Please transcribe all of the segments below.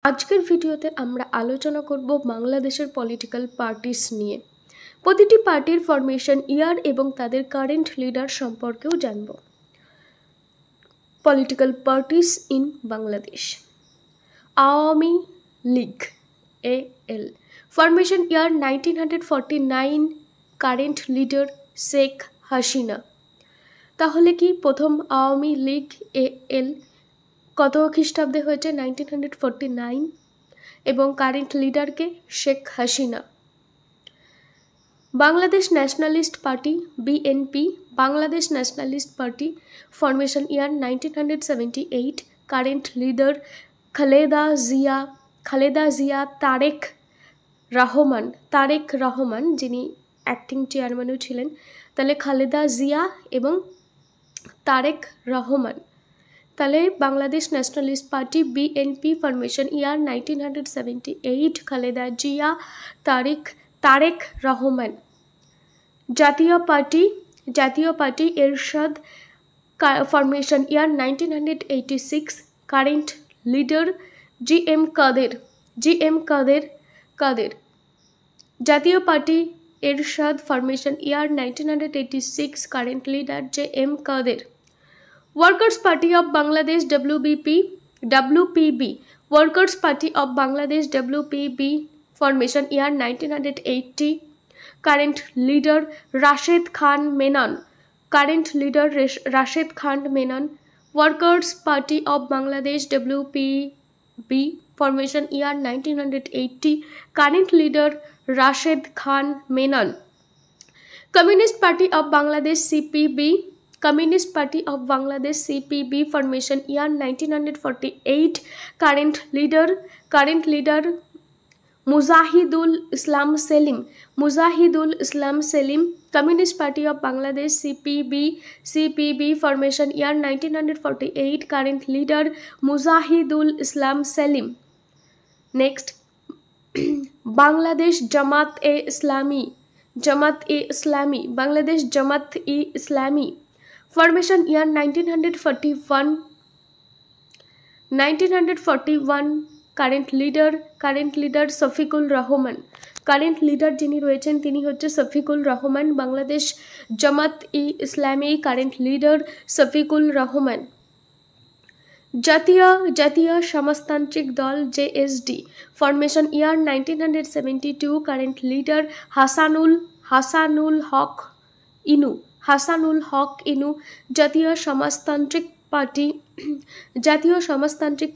আজকের ভিডিওতে আমরা আলোচনা করব বাংলাদেশের পলিটিক্যাল পার্টিস নিয়ে। প্রতিটি পার্টির ফরমেশন ইয়ার এবং তাদের কারেন্ট লিডার সম্পর্কেও জানব। Political parties in Bangladesh. Awami League AL, formation year 1949, current leader Sheikh Hasina. তাহলে কি প্রথম আওয়ামী লীগ AL কত খ্রিস্টাব্দে হয়েছে? 1949, এবং কারেন্ট লিডারকে Sheikh Hasina. Bangladesh nationalist party BNP, Bangladesh nationalist party, formation year 1978, current leader Khaleda Zia Tarek Rahman, যিনি অ্যাক্টিং চেয়ারম্যানও ছিলেন। তাহলে খালেদা জিয়া এবং তারেক রহমান। তাহলে Bangladesh nationalist party BNP, formation year 1978, Khaleda Zia Tarek Rahman. Jatiya party Ershad, formation year 1986, current leader GM Quader. Jatiya party Ershad, formation year 1986, current leader JM Quader. Workers party of Bangladesh WPB, workers party of Bangladesh WPB, formation year 1980, current leader Rashed Khan Menon. Workers party of Bangladesh WPB, formation year 1980, current leader Rashed Khan Menon. Communist party of Bangladesh CPB, formation year 1948, current leader Mujahidul Islam Selim. Communist party of Bangladesh CPB, formation year 1948, current leader Mujahidul Islam Selim. Next, Bangladesh Jamaat Islami, formation year 1941, current leader Shafiqul Rahman. Current leader যিনি রয়েছেন তিনি হচ্ছে শফিকুল রহমান। বাংলাদেশ জামাত-e ইসলামী, current leader Shafiqul Rahman. জাতীয় সমাজতান্ত্রিক দল JSD, formation ইয়ার 1972, current leader Hasanul হক ইনু। জাতীয় সমাজতান্ত্রিক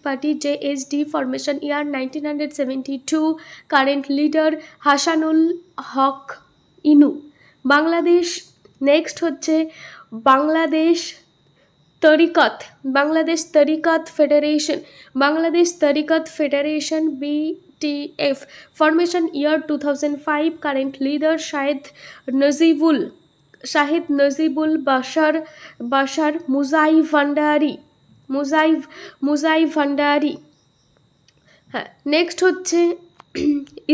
party JSD, formation ইয়ার 1972, current leader Hasanul হক ইনু। Bangladesh. Next হচ্ছে বাংলাদেশ তরিকত ফেডারেশন BTF, ফরমেশন ইয়ার 2005, কারেন্ট লিডার শাহেদ নজিবুল বাশার মুজাই ভান্ডারি। হ্যাঁ, নেক্সট হচ্ছে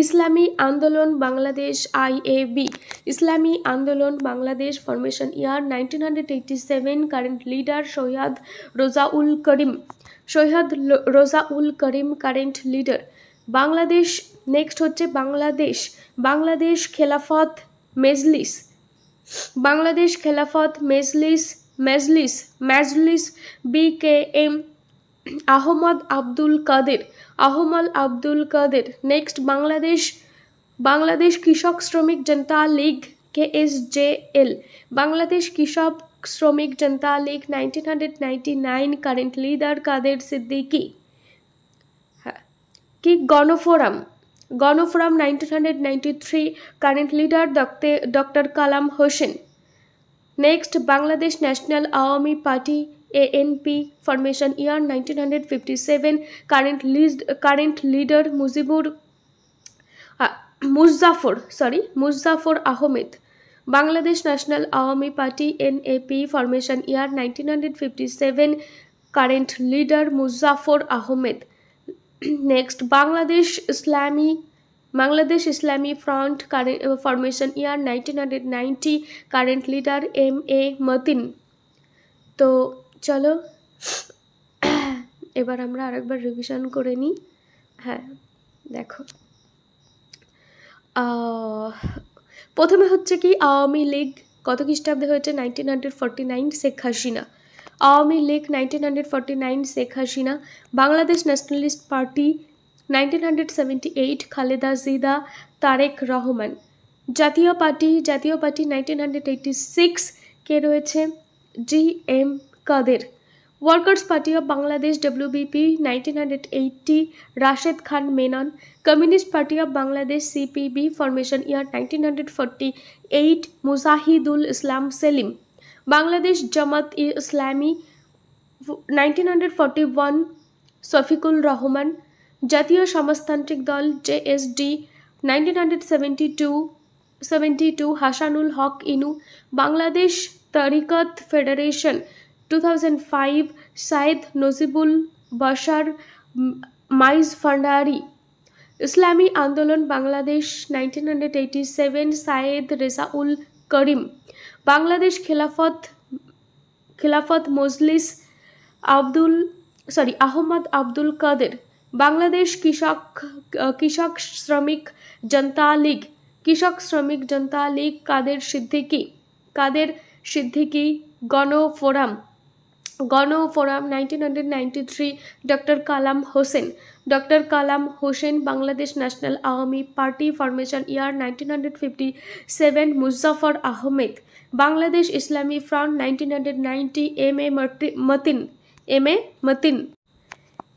ইসলামী আন্দোলন বাংলাদেশ IAB, ইসলামী আন্দোলন বাংলাদেশ, ফরমেশন ইয়ার 1987, কারেন্ট লিডার সৈয়দ রোজাউল করিম, কারেন্ট লিডার। বাংলাদেশ। নেক্সট হচ্ছে বাংলাদেশ খেলাফত মেজলিস BKM, আহমদ আব্দুল কাদের। Next, Bangladesh Krishak Sramik Janata league KSJL, Bangladesh Krishak Sramik Janata league 1999, current leader Quader Siddique. হ্যাঁ, কি Gonoforum 1993, current leader doctor Kalam Hossain. Next, Bangladesh national Awami party ANP, formation year 1957, current leader Muzaffar Ahmed. Bangladesh national Awami party NAP, formation year 1957, current leader Muzaffar Ahmed. Next, Bangladesh Islami front, formation year 1990, current leader MA Matin. তো চলো এবার আমরা আরেকবার revision করে নিই। হ্যাঁ দেখো, প্রথমে হচ্ছে কি আওয়ামী লীগ কত খ্রিস্টাব্দে হয়েছে 1949, Sheikh Hasina. Awami league 1949, Sheikh Hasina. Bangladesh nationalist party 1978, Khaleda Zia, Tarek Rahman. Jatiya party 1986, কে রয়েছে? GM Quader. Workers party of Bangladesh WBP 1980, Rashed Khan Menon. Communist party of Bangladesh CPB, formation year 1948, Mujahidul Islam Selim. Bangladesh Jamaat e Islami 1941, Shafiqul Rahman. জাতীয় সমাজতান্ত্রিক দল JSD 1972, হাসানুল হক ইনু। বাংলাদেশ তরিকত ফেডারেশন 2005, সাইদ নজিবুল বাশার মাইজ ফান্ডারি। ইসলামী আন্দোলন বাংলাদেশ 1987, সাইদ রেজাউল করিম। বাংলাদেশ খিলাফত মজলিস আহমদ আব্দুল কাদের। Bangladesh Krishak Sramik Janata league Quader Siddique. Gonoforum 1993, doctor Kalam Hossain. Bangladesh national Awami party, formation year 1957, Muzaffar Ahmed. Bangladesh Islami front 1990, M A Matin.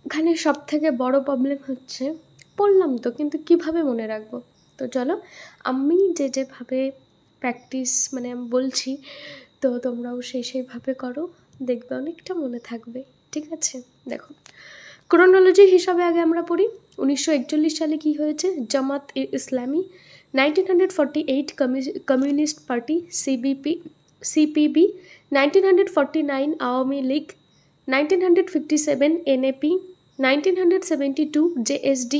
এখানে সব থেকে বড় প্রবলেম হচ্ছে, পড়লাম তো কিন্তু কিভাবে মনে রাখবো। তো চলো আমি যেভাবে প্র্যাকটিস আমি বলছি, তো তোমরাও সেইভাবে করো, দেখবে অনেকটা মনে থাকবে। ঠিক আছে, দেখো ক্রোনোলজি হিসাবে আগে আমরা পড়ি। 1941 সালে কি হয়েছে? জামাত ই ইসলামী। 1948, communist party CPB। 1949, Awami League. 1957, NAP। 1972, JSD।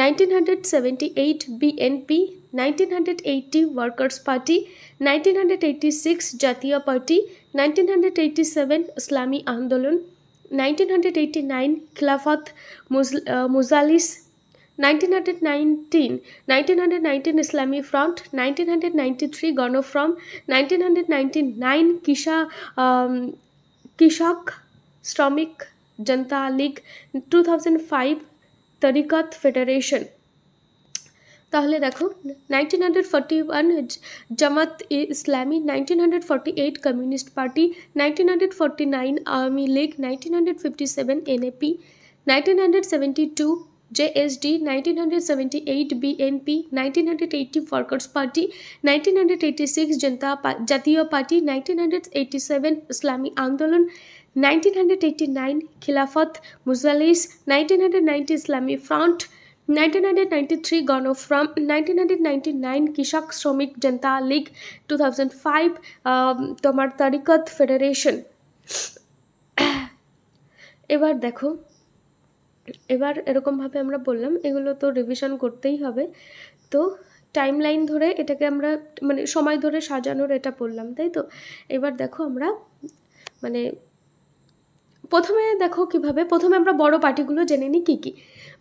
1978, BNP। 1980, workers party. 1986, জাতীয় পার্টি। 1987, ইসলামী আন্দোলন। 1989, খিলাফত মুজালিস। 1919, ইসলামী ফ্রন্ট। 1993, গণফ্রন্ট। 1999, কৃষক শ্রমিক জনতা লীগ। 2005, তরিকত ফেডারেশন। তাহলে দেখো 1941, জামাত ই ইসলামী। 1948, communist party. 1949, Awami League. 1957, NAP। 1972, JSD। 1978, BNP। 1980, workers party. 1986, জাতীয় পার্টি। 1987, ইসলামী আন্দোলন। 1989, খিলাফত মুজালিস। 1990, ইসলামী ফ্রন্ট। 1993, গণফ্রন্ট। 1999, কৃষক শ্রমিক জনতা লীগ। 2005, তোমার তরিকত ফেডারেশন। এবার দেখো, এবার এরকমভাবে আমরা বললাম, এগুলো তো রিভিশন করতেই হবে। তো টাইম লাইন ধরে এটাকে আমরা সময় ধরে সাজানোর এটা বললাম, তাই তো। এবার দেখো আমরা প্রথমে দেখো কিভাবে, প্রথমে আমরা বড় পার্টিগুলো জেনে নিই কী কী।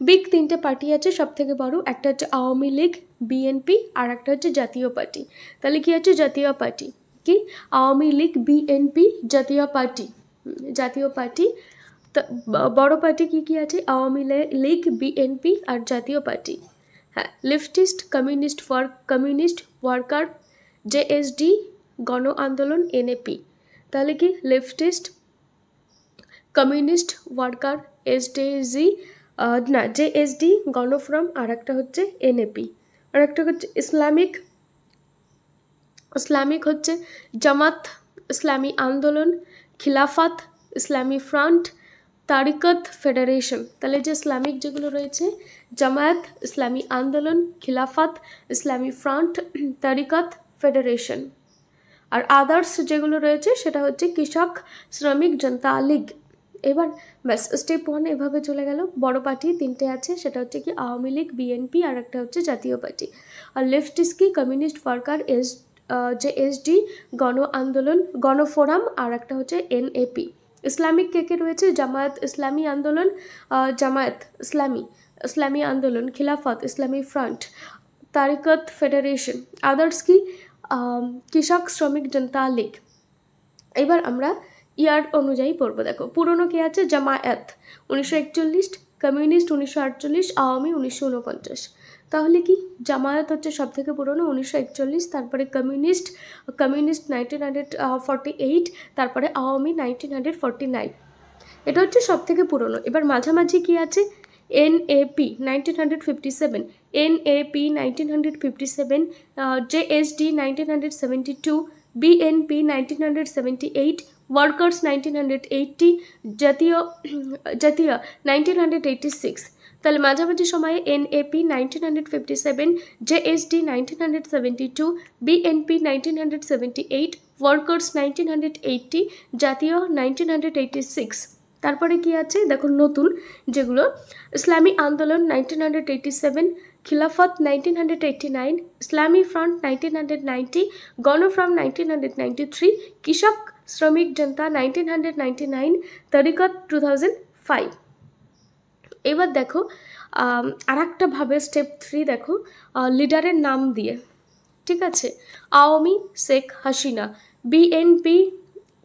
বিগ 3টে পার্টি আছে সব থেকে বড়, একটা হচ্ছে আওয়ামী লীগ, BNP, আর একটা হচ্ছে জাতীয় পার্টি। তাহলে কি আছে? জাতীয় পার্টি। কি? আওয়ামী লীগ, BNP, জাতীয় পার্টি। বড় পার্টি কি কি আছে? আওয়ামী লীগ, BNP আর জাতীয় পার্টি। হ্যাঁ, লেফটিস্ট কমিউনিস্ট ওয়ার্কার JSD, গণ আন্দোলন NAP। তাহলে কি? Leftist communist worker JSD, Gano Front, আর একটা হচ্ছে NAP। আর একটা হচ্ছে ইসলামিক হচ্ছে জামাত ইসলামী আন্দোলন, খিলাফত ইসলামী ফ্রন্ট, তারিকত ফেডারেশন। তাহলে যে ইসলামিক যেগুলো রয়েছে, জামায়াত ইসলামী আন্দোলন, খিলাফত ইসলামী ফ্রন্ট, তারিকত ফেডারেশন। আর আদার্স যেগুলো রয়েছে সেটা হচ্ছে কৃষক শ্রমিক জনতা লীগ। এবার ব্যাস স্টেপ 1 এভাবে চলে গেল। বড় পার্টি 3টে আছে, সেটা হচ্ছে কি আওয়ামী লীগ, BNP, আর একটা হচ্ছে জাতীয় পার্টি। আর লেফটিস্ট কি? কমিউনিস্ট ওয়ার্কার JSD, গণ আন্দোলন, গণফোরাম, আর একটা হচ্ছে NAP। ইসলামিক কে রয়েছে? জামায়াত ইসলামী আন্দোলন, জামায়াত ইসলামী। ইসলামী আন্দোলন, খিলাফত, ইসলামী ফ্রন্ট, তারিকত ফেডারেশন, আদার্স কি কৃষক শ্রমিক জনতা লীগ। এবার আমরা ইয়ার অনুযায়ী পড়বো। দেখো পুরনো কে আছে, জামায়াত 1941, কমিউনিস্ট 1948, আওয়ামী 1949। তাহলে কি জামায়াত হচ্ছে সব থেকে পুরনো 1941, তারপরে কমিউনিস্ট 1948, তারপরে আওয়ামী 1949। এটা হচ্ছে সব থেকে পুরনো। এবার মাঝামাঝি কি আছে, NAP 1957, NAP 1957, JSD 1972, BNP 1978, workers 1980, জাতীয় 1986। তাহলে মাঝামাঝি সময়ে এনএপি 1957, জেএসডি 1972, বিএনপি 1978, ওয়ার্কার্স 1980, জাতীয় 1986। তারপরে কি আছে দেখো নতুন যেগুলো, ইসলামী আন্দোলন 1987, খিলাফত 1989, ইসলামী ফ্রন্ট 1990, গণফ্রন্ট 1993, কৃষক শ্রমিক জনতা 1999, তরিকত 2005। এবার দেখো আর একটা ভাবে স্টেপ 3 দেখো লিডারের নাম দিয়ে, ঠিক আছে। আওয়ামী শেখ হাসিনা, বিএনপি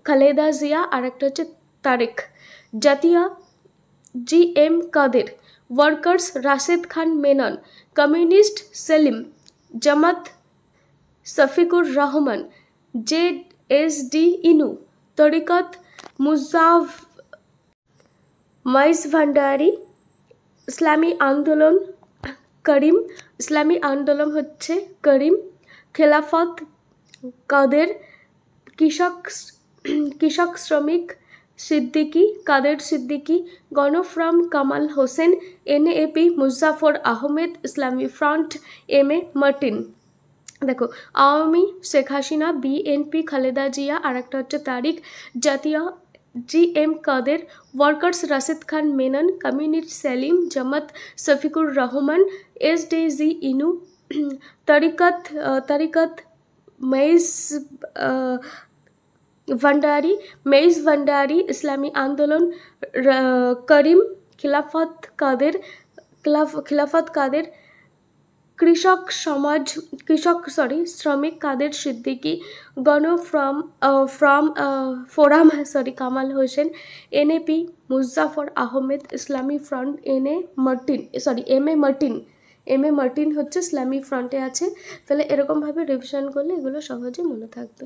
খালেদা জিয়া, আর একটা হচ্ছে তারেক, জাতীয় জিএম কাদের, ওয়ার্কার্স রাশেদ খান মেনন, কমিউনিস্ট সেলিম, জামাত শফিকুর রহমান, জেএসডি ইনু, তরিকত মাইজ ভান্ডারি, ইসলামী আন্দোলন করিম, ইসলামী আন্দোলন হচ্ছে করিম, খেলাফত কাদের, কৃষক শ্রমিক সিদ্দিকি, কাদের Siddiqui, Gano Front Kamal Hossain, NAP Muzaffar Ahmed, Islami front M A Martin. দেখো আওয়ামী শেখ হাসিনা, বিএনপি খালেদা জিয়া, আর একটা হচ্ছে তারিক, জাতীয় জিএম কাদের, ওয়ার্কার্স রাশেদ খান মেনন, কমিউনিস্ট সেলিম, জামাত শফিকুর রহমান, এসডিজি ইনু, তরিকত মেইজ ভান্ডারি, ইসলামী আন্দোলন করিম, খিলাফত কাদের, শ্রমিক কাদের Siddiqui, forum Kamal Hossain, NAP Muzaffar Ahmed, Islami front M A Martin হচ্ছে ইসলামী ফ্রন্টে আছে। তাহলে এরকমভাবে রিভিশন করলে এগুলো সহজে মনে থাকবে।